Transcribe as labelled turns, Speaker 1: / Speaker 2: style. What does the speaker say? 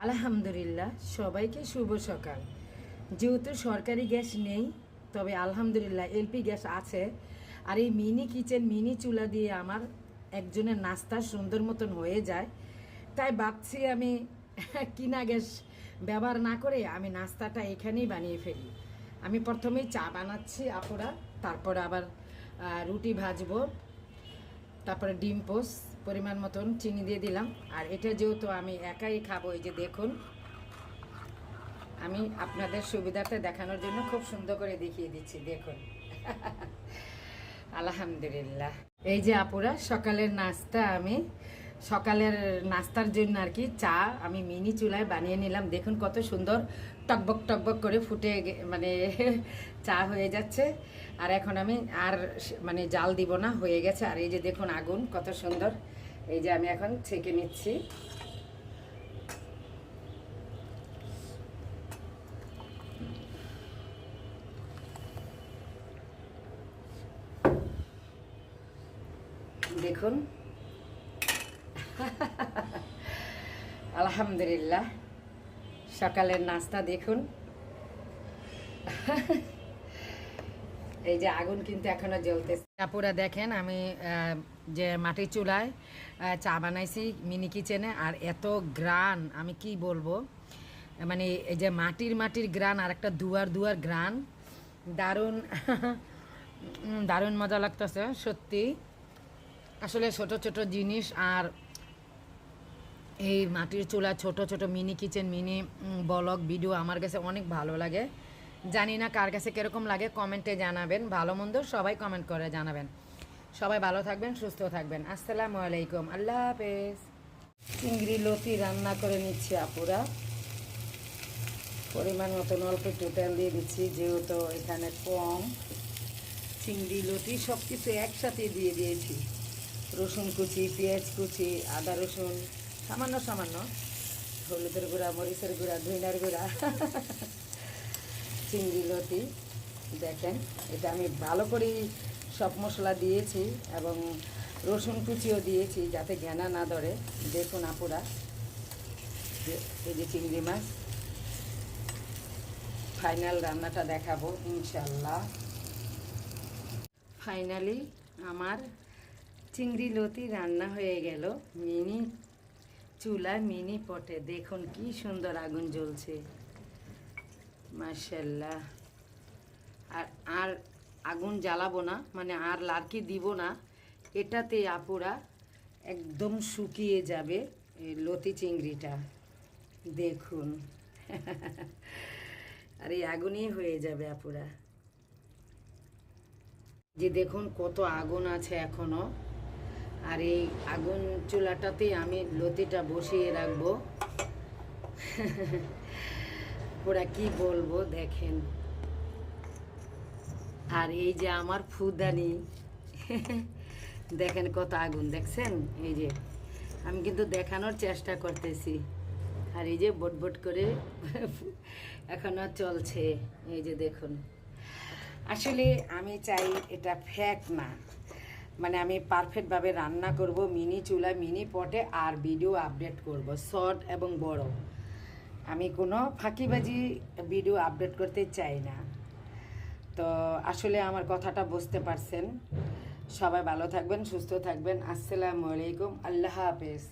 Speaker 1: আলহামদুলিল্লাহ, সবাইকে শুভ সকাল। যেহেতু সরকারি গ্যাস নেই, তবে আলহামদুলিল্লাহ এলপি গ্যাস আছে। আর এই মিনি কিচেন, মিনি চুলা দিয়ে আমার একজনের নাস্তা সুন্দর মতন হয়ে যায়। তাই ভাবছি আমি কিনা গ্যাস ব্যবহার না করে আমি নাস্তাটা এখানেই বানিয়ে ফেলি। আমি প্রথমেই চা বানাচ্ছি আপুরা, তারপরে আবার রুটি ভাজবো, তারপরে ডিম পোস্ট পরিমাণ মতন চিনি দিয়ে দিলাম। আর এটা যেহেতু আমি একাই খাবো, এই যে দেখুন, আমি আপনাদের সুবিধাতে দেখানোর জন্য খুব সুন্দর করে দেখিয়ে দিচ্ছি, দেখুন। আলহামদুলিল্লাহ। এই যে আপুরা, সকালের নাস্তার জন্য আর কি চা আমি মিনি চুলায় বানিয়ে নিলাম। দেখুন কত সুন্দর টকবক টকবক করে ফুটে মানে চা হয়ে যাচ্ছে। আর এখন আমি আর মানে জাল দিব না, হয়ে গেছে। আর এই যে দেখুন আগুন কত সুন্দর, এই যে আমি এখন ছেঁকে নিচ্ছি। দেখুন আলহামদুলিল্লাহ, সকালের নাস্তা দেখুন। এই যে আগুন কিন্তু এখনো জ্বলতেছে। আপুরা দেখেন, আমি যে মাটির চুলায় চা বানাইছি মিনি কিচেনে, আর এত গ্রান আমি কি বলবো, মানে এই যে মাটির গ্রান আর একটা দুয়ার গ্রান, দারুণ দারুণ মজা লাগতেছে সত্যি। আসলে ছোট ছোট জিনিস আর এই মাটির চুলা, ছোট ছোট mini kitchen, mini blog video আমার কাছে অনেক ভালো লাগে। জানি না কার কাছে কীরকম লাগে, কমেন্টে জানাবেন। ভালো মন্দ সবাই কমেন্ট করে জানাবেন। সবাই ভালো থাকবেন, সুস্থ থাকবেন। আসসালামু আলাইকুম, আল্লাহ হাফেজ। চিংড়ি লতি রান্না করে নিচ্ছি আপুরা, পরিমাণ মতন অল্প একটু তেল দিয়ে দিচ্ছি, যেহেতু এখানে কম। চিংড়ি লতি সব কিছু একসাথে দিয়ে দিয়েছি, রসুন কুচি, পেঁয়াজ কুচি, আদা রসুন সামান্য সামান্য, হলুদের গুঁড়া, মরিচের গুঁড়া, ধনিয়ার গুঁড়া। চিংড়ি লতি দেখেন, এটা আমি ভালো করে সব মশলা দিয়েছি এবং রসুন কুচিও দিয়েছি যাতে ঘেনা না ধরে। দেখুন আপুরা, এই যে চিংড়ি মাছ, ফাইনাল রান্নাটা দেখাবো ইনশাল্লাহ। ফাইনালি আমার চিংড়ি লতি রান্না হয়ে গেল মিনি চুলা, মিনি পটে। দেখুন কি সুন্দর আগুন জ্বলছে, মাশাআল্লাহ। আর আগুন জ্বালাবো না, মানে আর লার্কি দিব না, এটাতে আপুরা একদম শুকিয়ে যাবে এই লতি চিংড়িটা। দেখুন। আর এই আগুনই হয়ে যাবে আপুরা। যে দেখুন কত আগুন আছে এখনো, আর এই আগুন চুলাটাতে আমি লতিটা বসিয়ে রাখবো। পুরা কি বলবো দেখেন। আর এই যে আমার ফুদানি, দেখেন কত আগুন, দেখছেন? এই যে আমি কিন্তু দেখানোর চেষ্টা করতেছি। আর এই যে বটবট করে এখনো চলছে, এই যে দেখুন। আসলে আমি চাই এটা ফ্যাক না, মানে আমি পারফেক্টভাবে রান্না করব মিনি চুলা, মিনি পটে, আর ভিডিও আপডেট করব শর্ট এবং বড়। আমি কোনো ফাঁকিবাজি ভিডিও আপডেট করতে চাই না। তো আসলে আমার কথাটা বুঝতে পারছেন। সবাই ভালো থাকবেন, সুস্থ থাকবেন। আসসালামু আলাইকুম, আল্লাহ হাফেজ।